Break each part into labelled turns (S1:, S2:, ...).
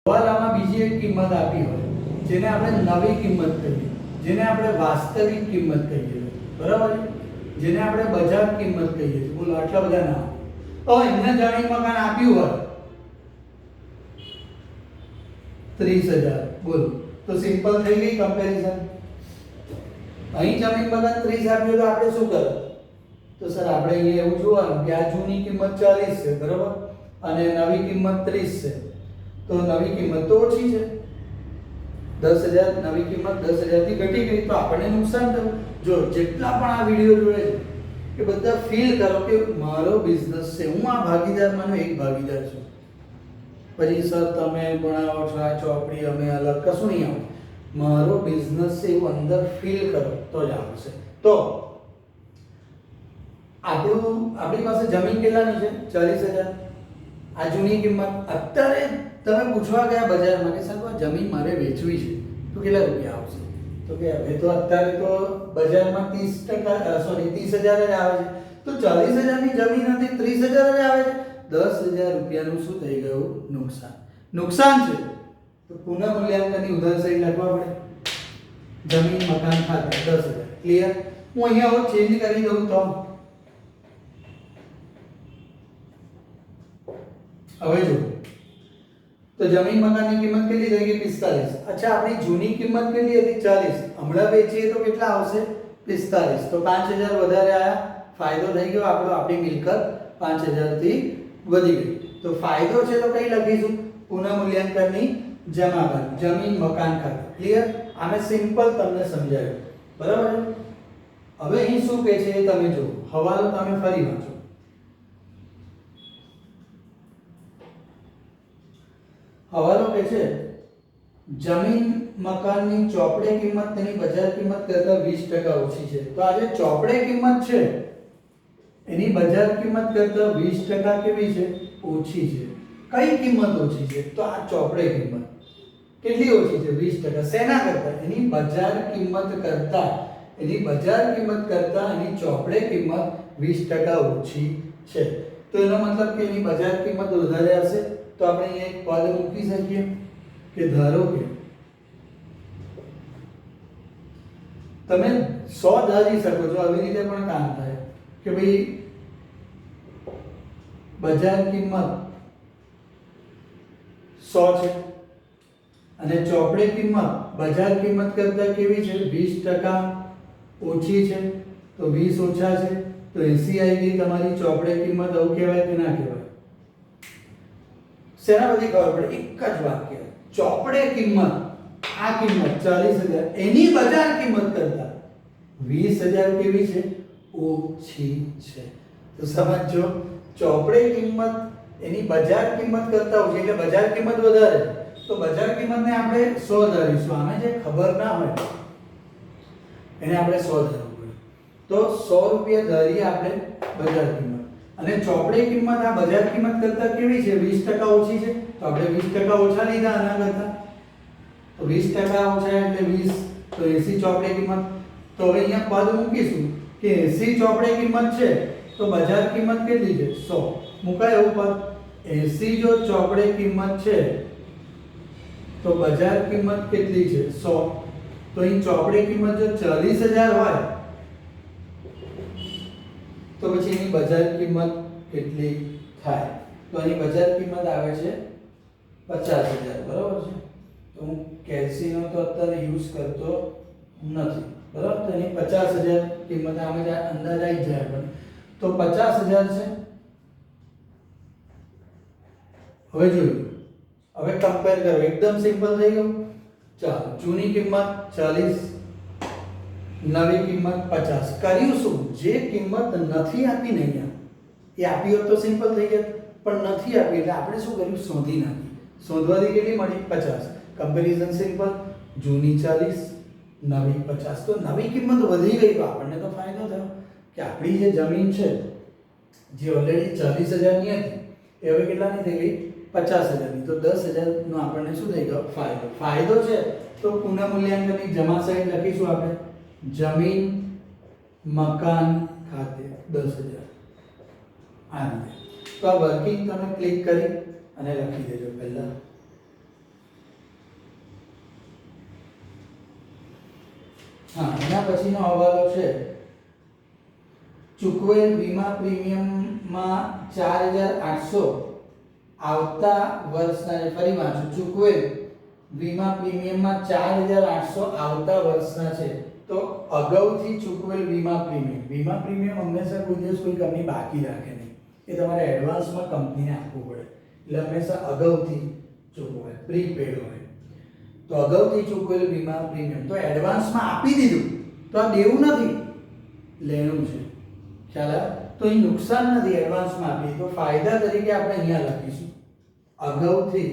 S1: હવાલામાં બીજી એક કિંમત આપી હોય જેને આપણે નવી કિંમત કહીએ, જેને આપણે વાસ્તવિક કિંમત કહીએ, બરાબર છે, જેને આપણે બજાર કિંમત કહીએ છીએ. બોલો આટલા બધા નામ. તો એમને જમીન મકાન આપ્યું હોય 30,000, બોલો તો સિમ્પલ થઈ ગઈ કમ્પેરિઝન. અહીં જમીન મકાન 30 આપ્યું તો આપણે શું કરવું? તો સર આપણે અહીંયા એવું જોવાનું કે આ જૂની કિંમત 40 છે, બરાબર, અને નવી કિંમત 30 છે. તો નવી કિંમત તો ઓછી છે, 10,000. નવી કિંમત 10,000 થી ઘટી ગઈ તો આપણને નુકસાન થયું. જો જેટલા પણ આ વિડિયો જોડે છે એ બધા ફીલ કરો કે મારો બિઝનેસ છે, હું આ ભાગીદારમાંનો એક ભાગીદાર છું. પછી સર તમે ભણાવો છો આ ચોપડી, અમે અલગ, કશું નહીં આવે. મારો બિઝનેસ છે એવું અંદર ફીલ કરો તો જ આવશે. તો આપણી પાસે જમીન કેટલાની છે? 40,000. આ જૂની કિંમત. અત્યારે તમે પૂછવા ગયા બજારમાં કે સાહેબ આ જમીન મારે વેચવી છે તો કેટલા રૂપિયા આવશે? તો કે હવે તો અત્યારે તો બજારમાં 30,000 જ આવે છે. તો 40,000 ની જમીન હતી 30,000 જ આવે છે. 10,000 રૂપિયાનું શું થઈ ગયું? નુકસાન. નુકસાન છે તો પુનઃ મૂલ્યાંકનની ઉધાર સહિત લખવા પડે. જમીન મકાન ખાતે 10,000. ક્લિયર? હું અહીંયા હવે ચેન્જ કરી દઉં તો હવે જો તો જમીન મકાનની કિંમત કેટલી થઈ ગઈ? 45. અચ્છા, આપણી જૂની કિંમત કેટલી હતી? 40. હમણાં વેચીએ તો કેટલા આવશે? 45. તો 5,000 વધારે આયા. ફાયદો થઈ ગયો આપણો. આપણી મિલકત 5,000 થી વધી ગઈ. તો ફાયદો છે તો કઈ લખીશું? પુનઃ મૂલ્યાંકનની જમા જમીન મકાન ખાતે. ક્લિયર? આને સિમ્પલ તમને સમજાવ્યું, બરાબર. હવે અહીં શું કહે છે એ તમે જુઓ. હવાલો તમે ફરી વાંચો. હવાલો કહે છે જમીન મકાનની ચોપડે કિંમત તેની બજાર કિંમત કરતાં 20% ઓછી છે. તો આ જે ચોપડે કિંમત છે એની બજાર કિંમત કરતાં 20% કેવી છે? ઓછી છે. કઈ કિંમત ઓછી છે? તો આ ચોપડે કિંમત. કેટલી ઓછી છે? 20%. શેના કરતાં? એની બજાર કિંમત કરતાં. એની બજાર કિંમત કરતાં એની ચોપડે કિંમત 20% ઓછી છે. તો એનો મતલબ કે એની બજાર કિંમત વધારે હશે. તો આપણે અહીંયા એક પદ મૂકી શકીએ કે ધારો કે તમે 100 ધારી શકો છો. આવી રીતે પણ કામ થાય કે ભાઈ બજાર કિંમત 100 છે અને ચોપડે કિંમત બજાર કિંમત કરતાં કેવી છે? 20% ઓછી છે. તો 20 ઓછા છે તો 80 આવી ગઈ તમારી ચોપડે કિંમત. આવું કહેવાય કે ના કહેવાય? શેના બધી ખબર પડે? એક જ વાક્ય. ચોપડે કિંમત, આ કિંમત 40,000 એની બજાર કિંમત કરતા 20,000 કેવી છે? ઓછી છે. તો સમજો, ચોપડે કિંમત એની બજાર કિંમત કરતા ઓછી એટલે બજાર કિંમત વધારે. તો બજાર કિંમતને આપણે 100 ધારીશું. આને જે ખબર ના હોય એને આપણે 100 ધારવું પડે. તો 100 રૂપિયા ધારીએ આપણે બજાર કિંમત. અને ચોપડે કિંમત આ બજાર કિંમત કરતાં કેવી છે? 20% ઓછી છે. તો આપણે 20% ઓછા લીધા આના કરતાં. તો 20% ઓછા એટલે 20. તો 80 ચોપડે કિંમત. તો હવે અહીંયા પદ મૂકીશું કે 80 ચોપડે કિંમત છે તો બજાર કિંમત કેટલી છે? 100. મુકાય એવું પદ. 80 જો ચોપડે કિંમત છે તો બજાર કિંમત કેટલી છે? 100. તો અહીં ચોપડે કિંમત જો 40,000 હોય તો પછી એની બજાર કિંમત કેટલી થાય? તો એની બજાર કિંમત આવે છે 50,000, બરાબર છે. તો હું કેલ્સીનો તો અત્યારે યુઝ કરતો નથી, બરાબર. તો એની 50,000 કિંમત આમ જ અંદાજ આવી જાય આપણને. તો 50,000 છે. હવે જોયું, હવે કમ્પેર કરો. એકદમ સિમ્પલ થઈ ગયું. ચાલો, જૂની કિંમત 40, નવી કિંમત 50. કર્યું શું? જે કિંમત નથી આપી ને અહીંયા, એ આપી હોત તો સિમ્પલ થઈ ગયું, પણ નથી આપી એટલે આપણે શું કર્યું? શોધી નાખી. શોધવાથી કેટલી મળી? 50. Comparison simple. જૂની 40, નવી 50. તો નવી કિંમત વધી ગઈ તો આપણને તો ફાયદો થયો કે આપણી જે જમીન છે જે ઓલરેડી 40,000 ની હતી એ હવે કેટલાની થઈ ગઈ? 50,000 ની. તો 10,000 નો આપણને શું થઈ ગયો? ફાયદો. ફાયદો છે તો પુનઃ મૂલ્યાંકનની જમા સાઈડ લખીશું આપણે. જમીન મકાન ખાતે 10,000. આ રીતે. તો આ વર્કિંગ તમે ક્લિક કરી અને લખી દેજો પહેલા. હા, એના પછીનો હવાલો છે ચૂકવેલ વીમા પ્રીમિયમમાં 4800 આવતા વર્ષના છે. ફરી વાંચું, ચૂકવેલ વીમા પ્રીમિયમમાં 4800 આવતા વર્ષના છે. તો અગાઉથી ચૂકવેલ વીમા પ્રીમિયમ હંમેશા કોઈ દિવસ કોઈ કંપની બાકી રાખે નહીં, એ તમારે એડવાન્સમાં કંપનીને આપવું પડે. એટલે હંમેશા અગાઉથી ચૂકવાય, પ્રીપેડ હોય. તો અગાઉથી ચૂકવેલ વીમા પ્રીમિયમ તો એડવાન્સમાં આપી દીધું તો આ દેવું નથી, લેણું છે. ખ્યાલ આવે? તો એ નુકસાન નથી, એડવાન્સમાં આપી તો ફાયદા તરીકે આપણે અહીંયા લખીશું અગાઉથી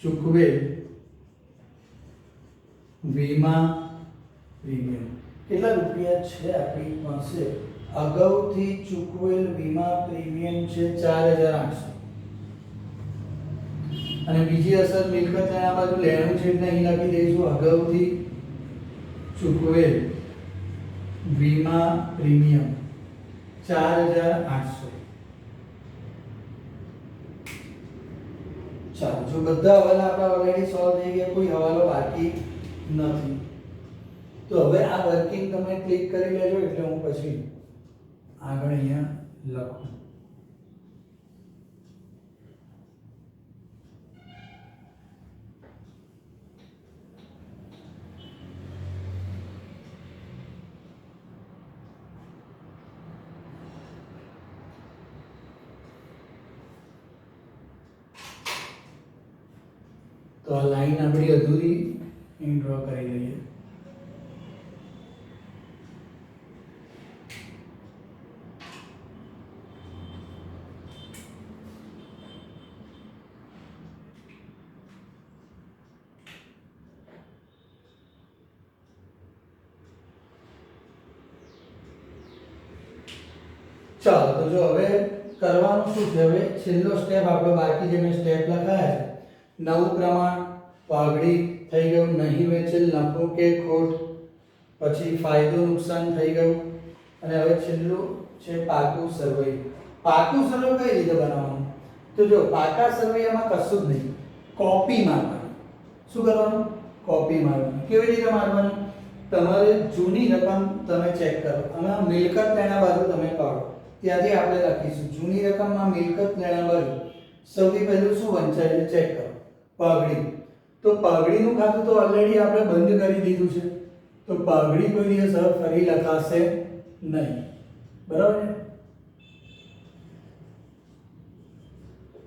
S1: ચૂકવેલ વીમા પ્રીમિયમ. કેટલા રૂપિયા છે આપણી પાસે? અગાઉથી ચૂકવેલ વીમા પ્રીમિયમ છે 4800. અને બીજી અસર મિલકત આ બાજુ લેણું છે એટલે અહીં લખી દઈશું અગાઉથી ચૂકવેલ વીમા પ્રીમિયમ 4800. ચાલો, જો બધા હવાલા આપણા ઓલરેડી સોલ્વ થઈ ગયા, કોઈ હવાલો બાકી નથી. તો હવે આ વર્કિંગ તમે ક્લિક કરી લેજો એટલે હું પછી આગળ અહીંયા લખું. તો આ લાઈન આપણી અધૂરી અહીં ડ્રો કરી લઈએ. ચાલો, તો જો હવે કરવાનું શું છે? હવે છેલ્લો સ્ટેપ આપણો બાકી જે મેં સ્ટેપ લખાયા છે. નવું પ્રમાણ પાઘડી થઈ ગયું, નહીં વેચેલ નફો કે ખોટ, પછી ફાયદો નુકસાન થઈ ગયું, અને હવે છેલ્લું છે પાકું સરવૈયું. પાકું સરવૈયું કઈ રીતે બનાવવાનું? તો જો પાકા સરવૈયામાં કશું જ નહીં, કોપી મારવાની. શું કરવાનું? કોપી મારવાની. કેવી રીતે મારવાની? તમારે જૂની રકમ તમે ચેક કરો અને મિલકત લેણા બાજુ તમે કાઢો. ત્યાંથી આપણે લખીશું જૂની રકમમાં મિલકત લેણા બાજુ સૌથી પહેલું શું વંચાય છે ચેક કરો, પાઘડી. તો પાઘડીનું ખાતું તો ઓલરેડી આપણે બંધ કરી દીધું છે, તો પાઘડી કોઈ દિવસ હવે ફરી લખાશે નહીં. બરાબર છે?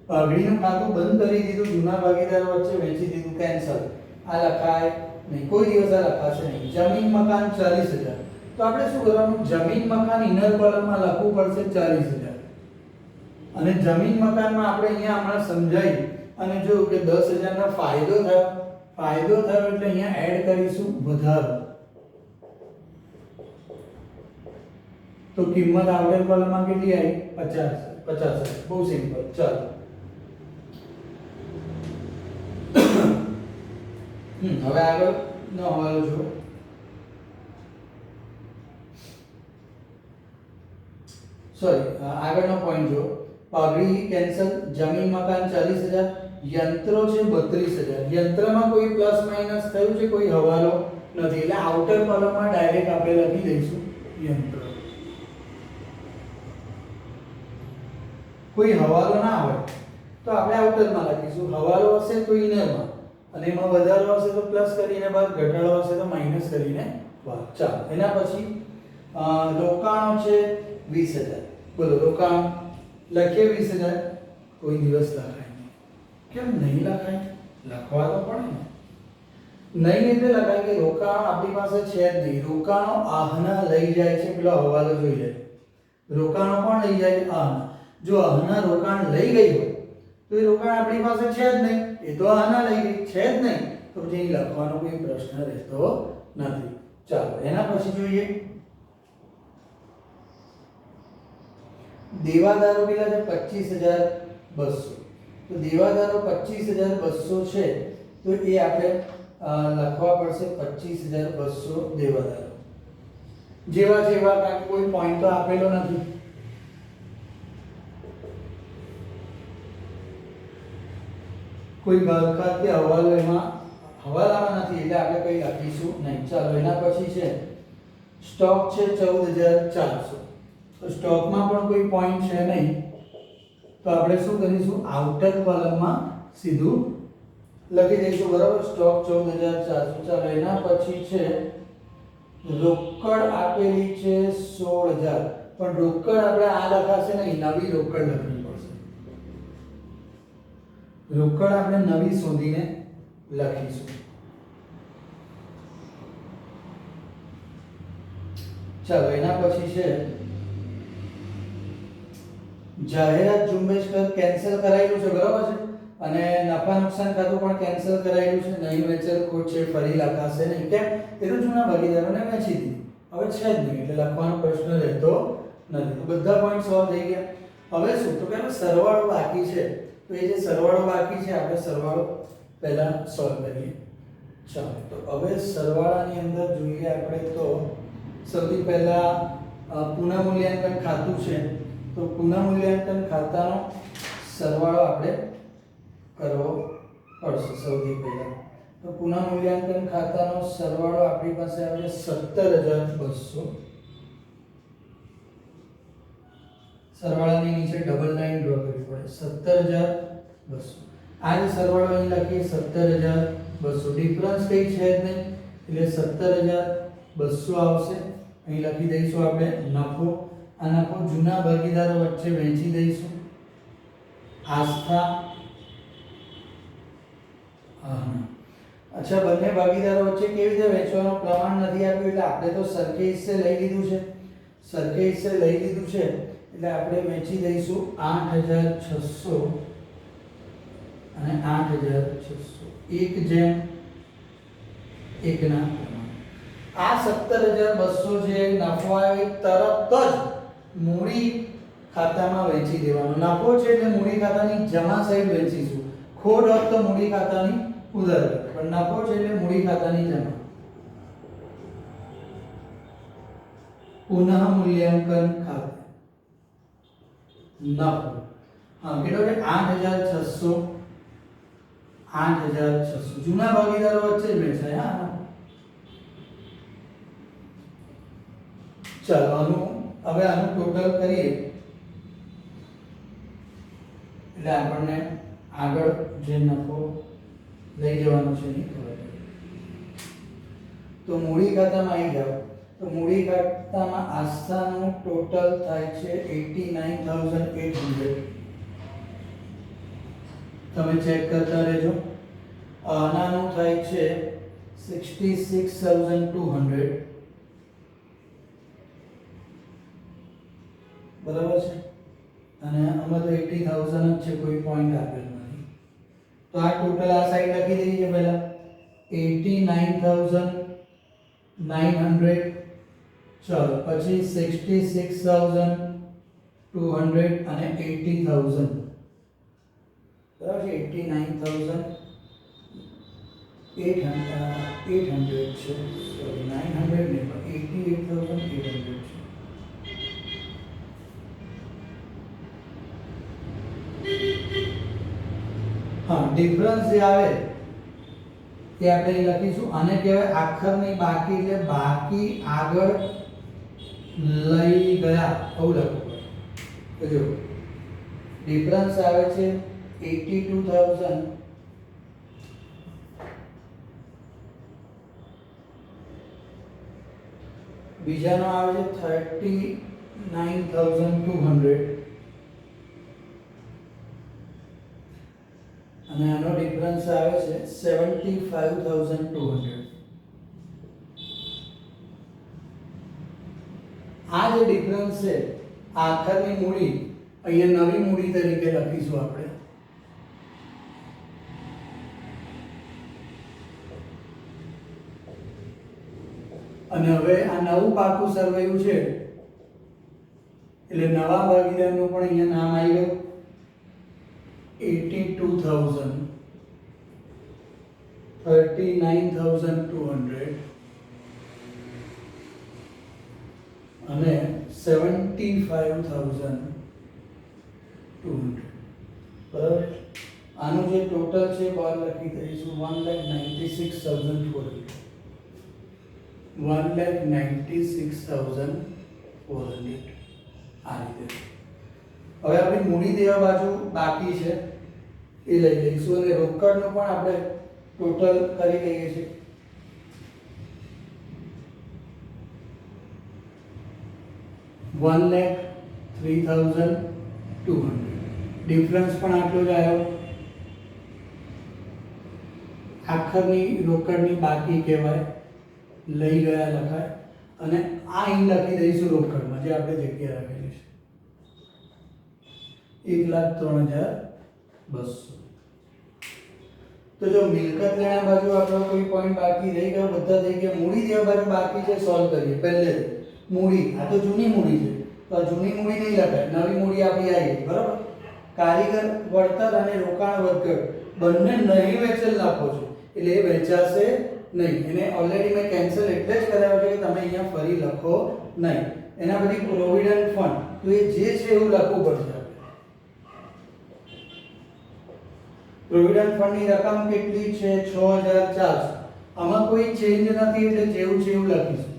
S1: પાઘડીનું ખાતું બંધ કરી દીધું, જૂના ભાગીદારો વચ્ચે વેચી દીધું, કેન્સલ. આ લખાય નહીં, કોઈ દિવસ આ લખાશે નહીં. જમીન મકાન 40000. તો આપણે શું કરવાનું? જમીન મકાન ઇનર કોલમમાં લખવું પડશે 40000. અને જમીન મકાનમાં આપણે અહીંયા હમણાં સમજાઈ અને જોયું કે 10000 નો ફાયદો થયો. ફાયદો થયો એટલે અહીંયા એડ કરીશું વધારો. તો કિંમત આઉટર કોલમમાં કેટલી આવી? 50. બહુ સિમ્પલ. ચાલો, હવે આગળનો હવાલો જો. સોરી, આગળનો પોઈન્ટ જો. પાઘડી કેન્સલ, જમીન મકાન 40000, યંત્રો છે 32000. યંત્રમાં કોઈ પ્લસ માઈનસ થયું છે? કોઈ હવાલો નથી, એટલે આઉટર કોલમમાં ડાયરેક્ટ આપણે લખી દઈશું યંત્ર. કોઈ હવાલો ના હોય તો આપણે આઉટરમાં લખીશું, હવાલો હશે તો ઇનરમાં, અને એમાં વધારો હશે તો પ્લસ કરીને બાદ, ઘટાડો હશે તો માઈનસ કરીને બાદ. ચાલો, એના પછી રોકાણો છે 20000. બોલો, રોકાણ લખીએ 20000. કોઈ દિવસ લખાય નહીં. કેમ નહીં લખાય? લખવા તો પડે ને. નહીં એટલે લખાય કે રોકાણ આપણી પાસે છે જ નહીં. રોકાણો આહના લઈ જાય છે, પેલો હવાલો જોઈ લે. રોકાણો પણ લઈ જાય છે આહના. જો આહના રોકાણ લઈ ગઈ હોય તો એ રોકાણ આપણી પાસે છે જ નહીં, એ તો આહના લઈ ગઈ છે જ નહીં, તો જે લખવાનો કોઈ પ્રશ્ન રહેતો નથી. ચાલો, એના પછી જોઈએ દેવાદારો કેટલા છે? 25200. તો દેવાદારો 25200 છે, તો એ આપણે લખવા પડશે 25200 દેવાદારો. જેવા જેવા, કારણ કે કોઈ પોઈન્ટ તો આપેલો નથી. કોઈ બાકાત કે હવાલો એમાં હવાલામાં નથી એટલે આપણે કંઈ લખીશું નહીં. ચાલો એના પછી છે સ્ટોક છે 14400. તો સ્ટોકમાં પણ કોઈ પોઈન્ટ છે નહીં, તો આપણે શું કરીશું, આઉટર કોલમમાં સીધું લખી દઈશું. બરાબર, સ્ટોક 14400. ચાલો એના પછી છે રોકડ આપેલી છે 16000, પણ રોકડ આપણે આ લખાશે નહીં, નવી રોકડ લખવી પડશે. રોકડ આપણે નવી શોધીને લખીશું. ચાલો એના પછી છે જાહેરાત ઝુંબેશ કેન્સલ કરાયેલું છે. બરાબર છે, અને નફા નુકસાન ખાતું પણ કેન્સલ કરાયેલું છે. નહીં વેચેલ ખોટ છે, ફરી લખાશે નહીં. કેમ? એ તો જૂના ભાગીદારોને વેચી દીધી, હવે છે જ નહીં એટલે લખવાનો પ્રશ્ન રહેતો નથી. તો બધા પોઈન્ટ સોલ્વ થઈ ગયા. હવે શું, તો કે સરવાળો બાકી છે. તો એ જે સરવાળો બાકી છે આપણે સરવાળો પહેલા સોલ્વ કરીએ. ચાલો, તો હવે સરવાળાની અંદર જોઈએ આપણે તો સૌથી પહેલા પુનઃમૂલ્યાંકન ખાતું છે. તો પુનઃમૂલ્યાંકન ખાતાનો સરવાળો આપણે કરવો પડશે સૌથી પહેલા. તો પુનઃમૂલ્યાંકન ખાતાનો સરવાળો આપણી પાસે આવે છે 17200. સરવાળાની નીચે ડબલ લાઈન ડ્રો કરવી પડે. 17200. આ જે સરવાળો અહીં લખીએ 17200. ડિફરન્સ કઈ છે જ નહીં એટલે 17200 આવશે. અહીં લખી દઈશું આપણે નફો. આ નફો જૂના ભાગીદારો વચ્ચે વહેંચી દઈશું. આસ્થા, અચ્છા, બંને ભાગીદારો વચ્ચે કેવી રીતે વહેંચવાનું પ્રમાણ નથી આપ્યું એટલે આપણે તો સરખે હિસ્સે લઈ લીધું છે. સરખે હિસ્સે લઈ લીધું છે એટલે આપણે વહેંચી દઈશું 8600 અને 8600 1:1 ના પ્રમાણે. આ 17200 જે નફો આવ્યો તરત જ મૂડી ખાતામાં વહેંચી દેવાનો. નફો છે એટલે મૂડી ખાતાની જમા સાઈડ વહેંચીશું. ખોટ હોત તો મૂડી ખાતાની ઉધાર, પણ નફો છે એટલે મૂડી ખાતાની જમા. પુનઃ મૂલ્યાંકન ખાતું નફો કેટલો છે 8600. 8600 જૂના ભાગીદારો વચ્ચે જ વેચાય. હા, ચાલો હવે આનું ટોટલ કરીએ એટલે આપણને આગળ જે નફો લઈ જવાનો છે એ ખબર પડે. તો મૂડી ખાતામાં આવી જાવ તો મૂડી ખાતામાં આસ્થાનું ટોટલ થાય છે 89800. તમે ચેક કરતા રહેજો. આનાનું થાય છે 66200. બરાબર છે, અને આમાં તો 80000 જ છે, કોઈ પોઈન્ટ આપેલ નથી. તો આ ટોટલ આ સાઈડ લખી દઈએ છે પહેલા 89900. ચાલો પછી 66200 અને 80000. બરાબર છે, 89800 છે, સોરી 900 નહીં પણ 88800 છે. હા, ડિફરન્સ જે આવે એ આપણે લખીશું. આને કહેવાય આખરની બાકી, એટલે બાકી આગળ લઈ ગયા એવું લખવું પડે. જો ડિફરન્સ આવે છે 82000 બીજાનો આવે છે 39200 અને આનો ડિફરન્સ આવે છે 75200. આ જે ડિફરન્સ છે આખરની મૂડી અહીંયા નવી મૂડી તરીકે લખીશું આપણે. અને હવે આ નવું પાકું સરવાયું છે એટલે નવા ભાગીદારનું પણ અહીંયા નામ આવી ગયું 82000 39200 અને 75200. બરાબર. આનું જે ટોટલ છે બહાર લખી દઈશું 1,96,400. 1,96,400 આ રીતે. હવે આપણી મૂડી દેવા બાજુ બાકી છે એ લઈ લઈશું અને રોકડનું પણ આપણે ટોટલ કરી લઈએ છીએ. $1,03,200. ડિફરન્સ પણ આટલો જ આવ્યો. આખરની રોકડની બાકી કહેવાય, લઈ ગયા લખાય અને આ અહીં લખી દઈશું રોકડમાં જે આપણે જગ્યા રાખેલી છે 1,03,200. તો જો મિલકત લેણા બાજુ આપણો કોઈ પોઈન્ટ બાકી રહી ગયો, બધા થઈ ગયા. મૂડી દેવા બાજુ બાકી છે, સોલ્વ કરીએ. પહેલે મૂડી, આ તો જૂની મૂડી છે તો આ જૂની મૂડી નહીં લખાય, નવી મૂડી આપણી આવી બરાબર. કારીગર વળતર અને રોકાણ વર્ગડ બંને નહીં વેચેલ નાખો છો એટલે એ વેચાશે નહીં. એને ઓલરેડી મેં કેન્સલ એટલે જ કરાવ્યો છે કે તમે અહીંયા ફરી લખો નહીં. એના પછી પ્રોવિડન્ટ ફંડ, તો એ જે છે એવું લખવું પડશે. પ્રોવિડન્ટ ફંડની રકમ કેટલી છે? 6,400. આમાં કોઈ ચેન્જ નથી એટલે જેવું છે એવું લખીશું.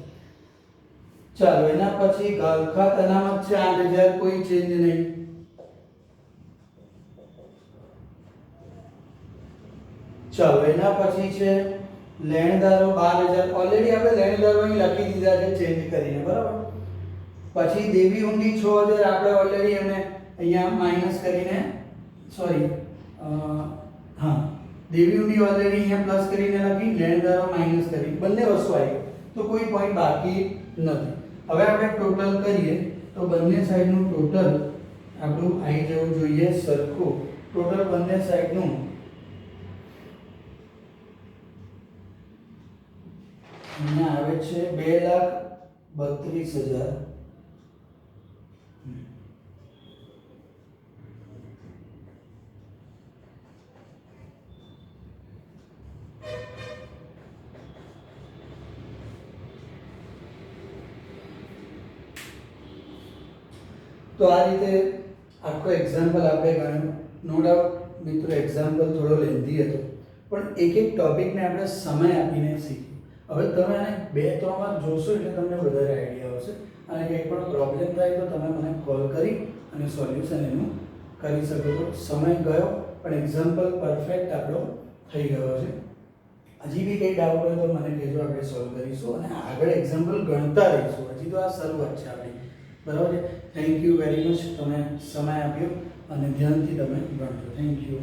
S1: ચાલો એના પછી ગાલખાત અનામત છે 8,000, કોઈ ચેન્જ નહીં. ચાલો એના પછી છે લેણદારો 12,000. ઓલરેડી આપણે લેણદારો અહીં લખી દીધા છે ચેન્જ કરીને બરાબર. પછી દેવી ઊંડી 6,000 આપણે ઓલરેડી એને અહીંયા માઈનસ કરીને સોરી હા દેવી ઊંડી ઓલરેડી અહીંયા પ્લસ કરીને લખી, લેણદારો માઈનસ કરી, બંને વસ્તુ આવી તો કોઈ પોઈન્ટ બાકી નથી. હવે આપણે ટોટલ કરીએ તો બંને સાઈડનું ટોટલ આપણું આવી જવું જોઈએ સરખું. ટોટલ બંને સાઈડનું અહીંયા આવે છે 2,32,000. તો આ રીતે આખો એક્ઝામ્પલ આપણે ગણ્યો. નો ડાઉટ મિત્રો એક્ઝામ્પલ થોડો લેન્ધી હતો પણ એક એક ટોપિકને આપણે સમય આપીને શીખ્યું. હવે તમે આને 2-3 વાર જોશો એટલે તમને વધારે આઈડિયા આવશે અને કંઈ પણ પ્રોબ્લેમ થાય તો તમે મને કોલ કરી અને સોલ્યુશન એનું કરી શકો છો. સમય ગયો પણ એક્ઝામ્પલ પરફેક્ટ આપણો થઈ ગયો છે. હજી બી કંઈ ડાઉટ હોય તો મને કહેજો, આપણે સોલ્વ કરીશું અને આગળ એક્ઝામ્પલ ગણતા રહીશું. હજી તો આ શરૂઆત છે આપણી બરાબર છે. થેન્ક યુ વેરી મચ, તમે સમય આપ્યો અને ધ્યાનથી તમે ગણજો. Thank you.